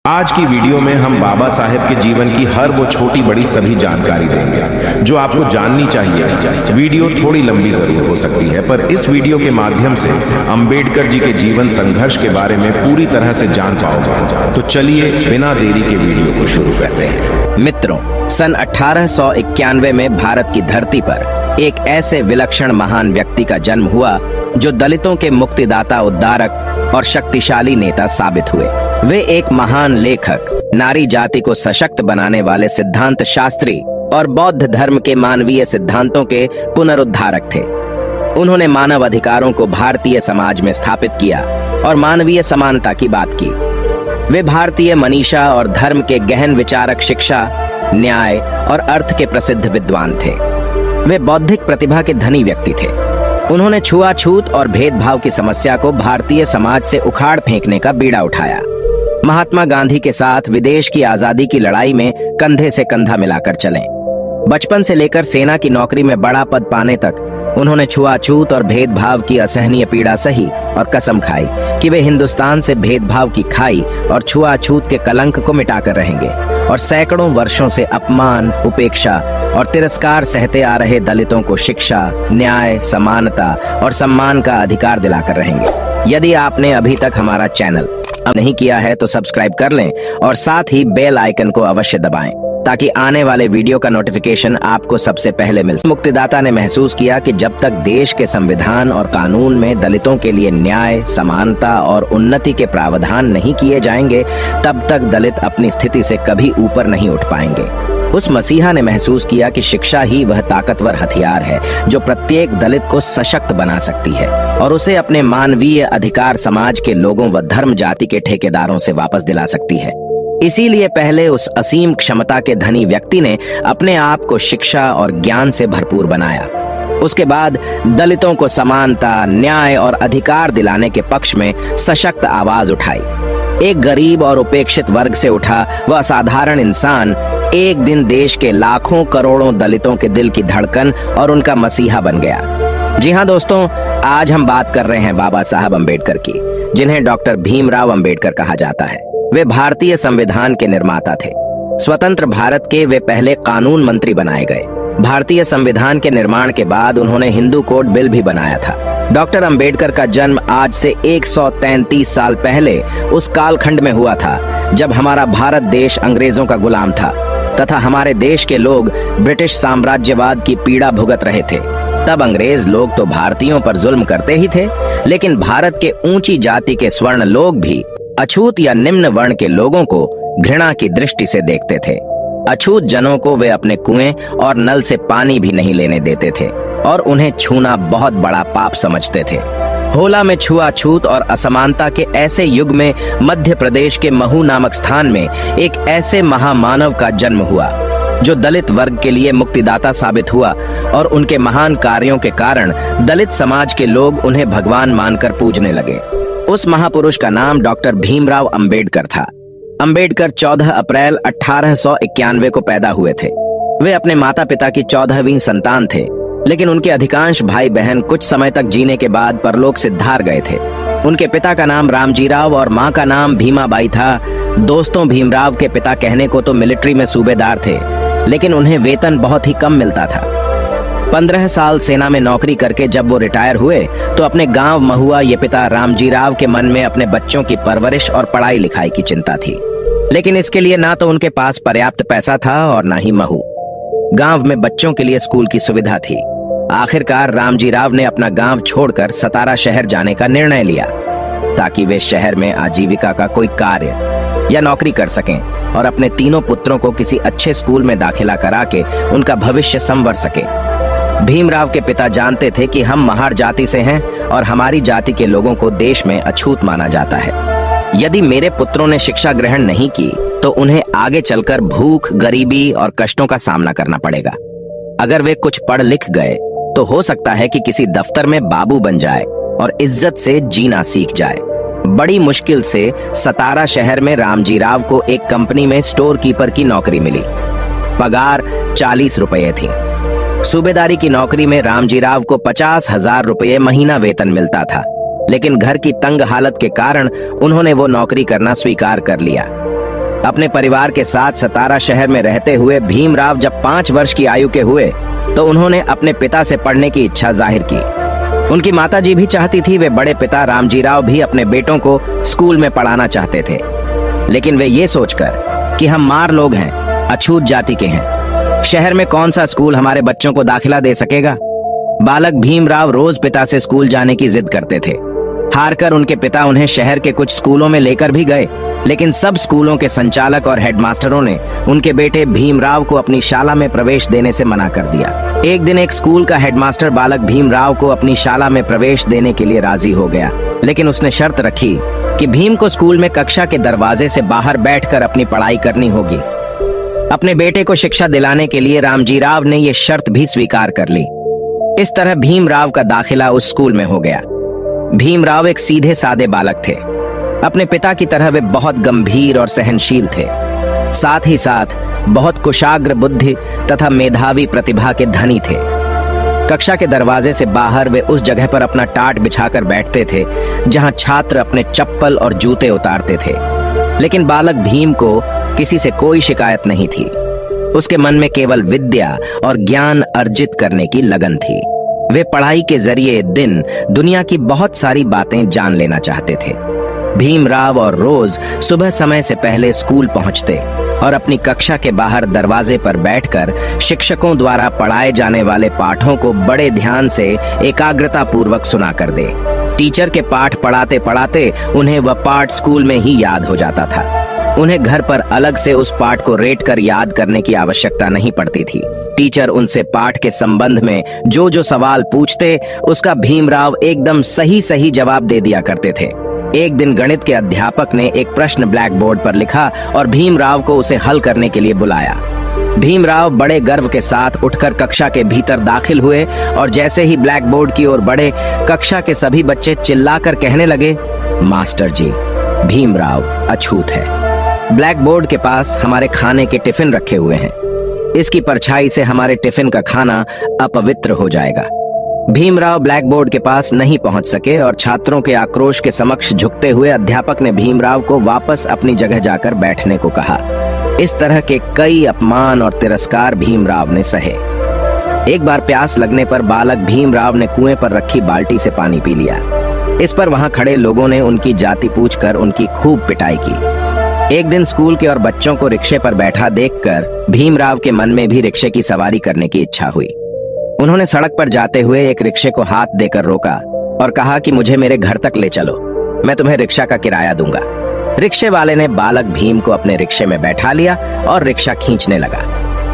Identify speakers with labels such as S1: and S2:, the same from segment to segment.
S1: आज की वीडियो में हम बाबा साहेब के जीवन की हर वो छोटी बड़ी सभी जानकारी देंगे जो आपको जाननी चाहिए। वीडियो थोड़ी लंबी जरूर हो सकती है, पर इस वीडियो के माध्यम से अंबेडकर जी के जीवन संघर्ष के बारे में पूरी तरह से जान पाओगे। तो चलिए बिना देरी के वीडियो को शुरू करते हैं।
S2: मित्रों, सन 1891 में भारत की धरती पर एक ऐसे विलक्षण महान व्यक्ति का जन्म हुआ जो दलितों के मुक्तिदाता, उद्धारक और शक्तिशाली नेता साबित हुए। वे एक महान लेखक, नारी जाति को सशक्त बनाने वाले सिद्धांत शास्त्री और बौद्ध धर्म के मानवीय सिद्धांतों के पुनरुद्धारक थे। उन्होंने मानव अधिकारों को भारतीय समाज में स्थापित किया और मानवीय समानता की बात की। वे भारतीय मनीषा और धर्म के गहन विचारक, शिक्षा, न्याय और अर्थ के प्रसिद्ध विद्वान थे। वे बौद्धिक प्रतिभा के धनी व्यक्ति थे। उन्होंने छुआछूत और भेदभाव की समस्या को भारतीय समाज से उखाड़ फेंकने का बीड़ा उठाया। महात्मा गांधी के साथ विदेश की आजादी की लड़ाई में कंधे से कंधा मिलाकर चले। बचपन से लेकर सेना की नौकरी में बड़ा पद पाने तक उन्होंने छुआछूत और भेदभाव की असहनीय पीड़ा सही और कसम खाई कि वे हिंदुस्तान से भेदभाव की खाई और छुआछूत के कलंक को मिटाकर रहेंगे और सैकड़ों वर्षों से अपमान, उपेक्षा और तिरस्कार सहते आ रहे दलितों को शिक्षा, न्याय, समानता और सम्मान का अधिकार दिलाकर रहेंगे। यदि आपने अभी तक हमारा चैनल नहीं किया है तो सब्सक्राइब कर लें और साथ ही बेल आइकन को अवश्य दबाएं ताकि आने वाले वीडियो का नोटिफिकेशन आपको सबसे पहले मिल सके। मुक्तिदाता ने महसूस किया कि जब तक देश के संविधान और कानून में दलितों के लिए न्याय, समानता और उन्नति के प्रावधान नहीं किए जाएंगे, तब तक दलित अपनी स्थिति से कभी ऊपर नहीं उठ पाएंगे। उस मसीहा ने महसूस किया कि शिक्षा ही वह ताकतवर हथियार है जो प्रत्येक दलित को सशक्त बना सकती है और उसे अपने मानवीय अधिकार समाज के लोगों व धर्म जाति के ठेकेदारों से वापस दिला सकती है। इसीलिए पहले उस असीम क्षमता के धनी व्यक्ति ने अपने आप को शिक्षा और ज्ञान से भरपूर बनाया। उसके बाद दलितों को समानता, न्याय और अधिकार दिलाने के पक्ष में सशक्त आवाज उठाई। एक गरीब और उपेक्षित वर्ग से उठा वह असाधारण इंसान एक दिन देश के लाखों करोड़ों दलितों के दिल की धड़कन और उनका मसीहा बन गया। जी हाँ दोस्तों, आज हम बात कर रहे हैं बाबा साहब अम्बेडकर की, जिन्हें डॉक्टर भीमराव अम्बेडकर कहा जाता है। वे भारतीय संविधान के निर्माता थे। स्वतंत्र भारत के वे पहले कानून मंत्री बनाए गए। भारतीय संविधान के निर्माण के बाद उन्होंने हिंदू कोड बिल भी बनाया था। डॉक्टर अंबेडकर का जन्म आज से 133 साल पहले उस कालखंड में हुआ था जब हमारा भारत देश अंग्रेजों का गुलाम था तथा हमारे देश के लोग ब्रिटिश साम्राज्यवाद की पीड़ा भुगत रहे थे। तब अंग्रेज लोग तो भारतीयों पर जुल्म करते ही थे, लेकिन भारत के ऊंची जाति के स्वर्ण लोग भी अछूत या निम्न वर्ण के लोगों को घृणा की दृष्टि से देखते थे। अछूत जनों को वे अपने कुएं और नल से पानी भी नहीं लेने देते थे और उन्हें छूना बहुत बड़ा पाप समझते थे। होला में छुआछूत और असमानता के ऐसे युग में मध्य प्रदेश के महू नामक स्थान में एक ऐसे महामानव का जन्म हुआ जो दलित वर्ग के लिए मुक्तिदाता साबित हुआ और उनके महान कार्यों के कारण दलित समाज के लोग उन्हें भगवान मानकर पूजने लगे। उस महापुरुष का नाम डॉक्टर भीमराव अम्बेडकर था। अम्बेडकर 14 अप्रैल 1891 को पैदा हुए थे। वे अपने माता पिता की 14वीं संतान थे, लेकिन उनके अधिकांश भाई बहन कुछ समय तक जीने के बाद परलोक सिद्धार गए थे। उनके पिता का नाम रामजीराव और मां का नाम भीमाबाई था। दोस्तों, भीमराव के पिता कहने को तो मिलिट्री में सूबेदार थे, लेकिन उन्हें वेतन बहुत ही कम मिलता था। 15 साल सेना में नौकरी करके जब वो रिटायर हुए तो अपने गांव महुआ ये पिता रामजीराव के मन में अपने बच्चों की परवरिश और पढ़ाई लिखाई की चिंता थी, लेकिन इसके लिए ना तो उनके पास पर्याप्त पैसा था और ना ही महू गांव में बच्चों के लिए स्कूल की सुविधा थी। आखिरकार रामजीराव ने अपना गांव छोड़कर सतारा शहर जाने का निर्णय लिया ताकि वे शहर में आजीविका का कोई कार्य या नौकरी कर सकें और अपने तीनों पुत्रों को किसी अच्छे स्कूल में दाखिला करा के उनका भविष्य संवर सके। भीमराव के पिता जानते थे कि हम महार जाति से हैं और हमारी जाति के लोगों को देश में अछूत माना जाता है। यदि मेरे पुत्रों ने शिक्षा ग्रहण नहीं की तो उन्हें आगे चलकर भूख, गरीबी और कष्टों का सामना करना पड़ेगा। अगर वे कुछ पढ़ लिख गए तो हो सकता है कि किसी दफ्तर में बाबू बन जाए और इज्जत से जीना सीख जाए। बड़ी मुश्किल से सतारा शहर में रामजीराव को एक कंपनी में स्टोर कीपर की नौकरी मिली। पगार 40 रुपये थी। सूबेदारी की नौकरी में रामजीराव को 50,000 रुपये महीना वेतन मिलता था, लेकिन घर की तंग हालत के कारण उन्होंने वो नौकरी करना स्वीकार कर लिया। अपने परिवार के साथ सतारा शहर में रहते हुए भीमराव जब 5 वर्ष की आयु के हुए तो उन्होंने अपने पिता से पढ़ने की इच्छा जाहिर की। उनकी माताजी भी चाहती थी, वे बड़े पिता रामजीराव भी अपने बेटों को स्कूल में पढ़ाना चाहते थे, लेकिन वे ये सोचकर कि हम मार लोग हैं, अछूत जाति के हैं, शहर में कौन सा स्कूल हमारे बच्चों को दाखिला दे सकेगा। बालक भीमराव रोज पिता से स्कूल जाने की जिद करते थे। हारकर उनके पिता उन्हें शहर के कुछ स्कूलों में लेकर भी गए, लेकिन सब स्कूलों के संचालक और हेडमास्टरों ने उनके बेटे भीमराव को अपनी शाला में प्रवेश देने से मना कर दिया। एक दिन एक स्कूल का हेडमास्टर बालक भीमराव को अपनी शाला में प्रवेश देने के लिए राजी हो गया, लेकिन उसने शर्त रखी कि भीम को स्कूल में कक्षा के दरवाजे से बाहर बैठकर अपनी पढ़ाई करनी होगी। अपने बेटे को शिक्षा दिलाने के लिए रामजीराव ने यह शर्त भी स्वीकार कर ली। इस तरह भीमराव का दाखिला उस स्कूल में हो गया। भीमराव एक सीधे सादे बालक थे। अपने पिता की तरह वे बहुत गंभीर और सहनशील थे, साथ ही साथ बहुत कुशाग्र बुद्धि तथा मेधावी प्रतिभा के धनी थे। कक्षा के दरवाजे से बाहर वे उस जगह पर अपना टाट बिछाकर बैठते थे जहां छात्र अपने चप्पल और जूते उतारते थे, लेकिन बालक भीम को किसी से कोई शिकायत नहीं थी। उसके मन में केवल विद्या और ज्ञान अर्जित करने की लगन थी। वे पढ़ाई के जरिए दिन दुनिया की बहुत सारी बातें जान लेना चाहते थे। भीमराव और रोज सुबह समय से पहले स्कूल पहुंचते और अपनी कक्षा के बाहर दरवाजे पर बैठकर शिक्षकों द्वारा पढ़ाए जाने वाले पाठों को बड़े ध्यान से एकाग्रता पूर्वक सुना कर दे। टीचर के पाठ पढ़ाते पढ़ाते उन्हें वह पाठ स्कूल में ही याद हो जाता था। उन्हें घर पर अलग से उस पाठ को रेट कर याद करने की आवश्यकता नहीं पड़ती थी। टीचर उनसे पाठ के संबंध में जो जो सवाल पूछते उसका भीमराव एकदम सही सही जवाब दे दिया करते थे। एक दिन गणित के अध्यापक ने एक प्रश्न ब्लैक बोर्ड पर लिखा और भीमराव को उसे हल करने के लिए बुलाया। भीमराव बड़े गर्व के साथ उठकर कक्षा के भीतर दाखिल हुए और जैसे ही ब्लैक बोर्ड की ओर बढ़े, कक्षा के सभी बच्चे चिल्लाकर कहने लगे, मास्टर जी, भीमराव अछूत है। ब्लैक बोर्ड के पास हमारे खाने के टिफिन रखे हुए हैं, इसकी परछाई से हमारे टिफिन का खाना अपवित्र हो जाएगा। भीमराव ब्लैक बोर्ड के पास नहीं पहुंच सके और छात्रों के आक्रोश के समक्ष झुकते हुए अध्यापक ने भीमराव को वापस अपनी जगह जाकर बैठने को कहा। इस तरह के कई अपमान और तिरस्कार भीमराव ने सहे। एक बार प्यास लगने पर बालक भीमराव ने कुएं पर रखी बाल्टी से पानी पी लिया। इस पर वहां खड़े लोगों ने उनकी जाति पूछकर उनकी खूब पिटाई की। एक दिन स्कूल के और बच्चों को रिक्शे पर बैठा देखकर भीमराव के मन में भी रिक्शे की सवारी करने की इच्छा हुई। उन्होंने सड़क पर जाते हुए एक रिक्शे को हाथ देकर रोका और कहा कि मुझे मेरे घर तक ले चलो, मैं तुम्हें रिक्शा का किराया दूंगा। रिक्शे वाले ने बालक भीम को अपने रिक्शे में बैठा लिया और रिक्शा खींचने लगा।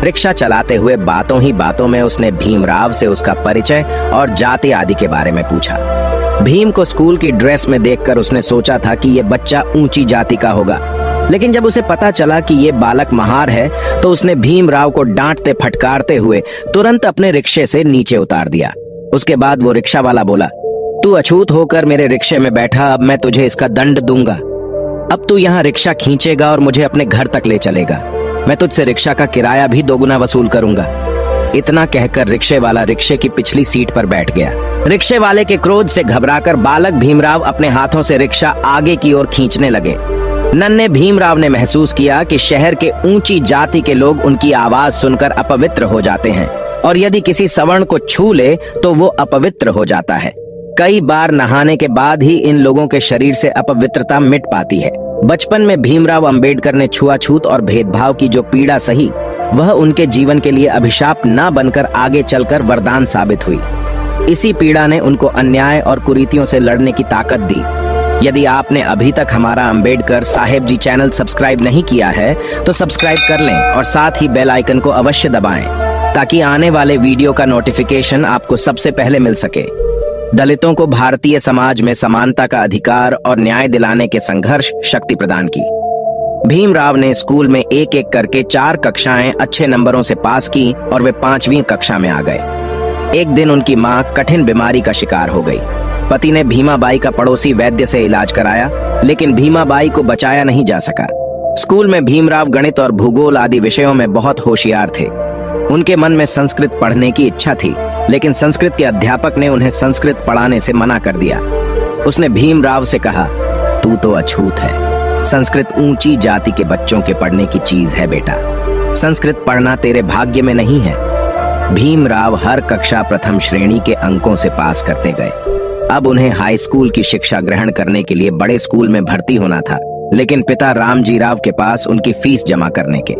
S2: रिक्शा चलाते हुए बातों ही बातों में उसने भीमराव से उसका परिचय और जाति आदि के बारे में पूछा। भीम को स्कूल की ड्रेस में देखकर उसने सोचा था कि ये बच्चा ऊंची जाति का होगा, लेकिन जब उसे पता चला कि ये बालक महार है तो उसने भीमराव को डांटते फटकारते हुए तुरंत अपने रिक्शे से नीचे उतार दिया। उसके बाद वो रिक्शा वाला बोला, तू अछूत होकर मेरे रिक्शे में बैठा, अब मैं तुझे इसका दंड दूंगा। अब तू यहाँ रिक्शा खींचेगा और मुझे अपने घर तक ले चलेगा, मैं तुझसे रिक्शा का किराया भी 2 गुना वसूल करूंगा। इतना कहकर रिक्शे वाला रिक्शे की पिछली सीट पर बैठ गया। रिक्शे वाले के क्रोध से घबराकर बालक भीमराव अपने हाथों से रिक्शा आगे की ओर खींचने लगे। नन्हे भीमराव ने महसूस किया कि शहर के ऊंची जाति के लोग उनकी आवाज सुनकर अपवित्र हो जाते हैं और यदि किसी सवर्ण को छू ले तो वो अपवित्र हो जाता है। कई बार नहाने के बाद ही इन लोगों के शरीर से अपवित्रता मिट पाती है। बचपन में भीमराव अंबेडकर ने छुआछूत और भेदभाव की जो पीड़ा सही, वह उनके जीवन के लिए अभिशाप न बनकर आगे चलकर वरदान साबित हुई। इसी पीड़ा ने उनको अन्याय और कुरीतियों से लड़ने की ताकत दी। यदि आपने अभी तक हमारा अंबेडकर साहेब जी चैनल सब्सक्राइब नहीं किया है तो सब्सक्राइब कर लें और साथ ही बेल आइकन को अवश्य दबाएं ताकि आने वाले वीडियो का नोटिफिकेशन आपको सबसे पहले मिल सके। दलितों को भारतीय समाज में समानता का अधिकार और न्याय दिलाने के संघर्ष शक्ति प्रदान की। भीमराव ने स्कूल में एक एक करके 4 कक्षाएं अच्छे नंबरों से पास की और वे 5वीं कक्षा में आ गए। एक दिन उनकी मां कठिन बीमारी का शिकार हो गई। पति ने भीमाबाई का पड़ोसी वैद्य से इलाज कराया, लेकिन भीमाबाई को बचाया नहीं जा सका। स्कूल में भीमराव गणित और भूगोल आदि विषयों में बहुत होशियार थे। उनके मन में संस्कृत पढ़ने की इच्छा थी, लेकिन संस्कृत के अध्यापक ने उन्हें संस्कृत पढ़ाने से मना कर दिया। उसने भीमराव से कहा, तू तो अछूत है, संस्कृत ऊंची जाति के बच्चों के पढ़ने की चीज है बेटा। संस्कृत पढ़ना तेरे भाग्य में नहीं है। भीमराव हर कक्षा प्रथम श्रेणी के अंकों से पास करते गए। अब उन्हें हाई स्कूल की शिक्षा ग्रहण करने के लिए बड़े स्कूल में भर्ती होना था, लेकिन पिता रामजी राव के पास उनकी फीस जमा करने के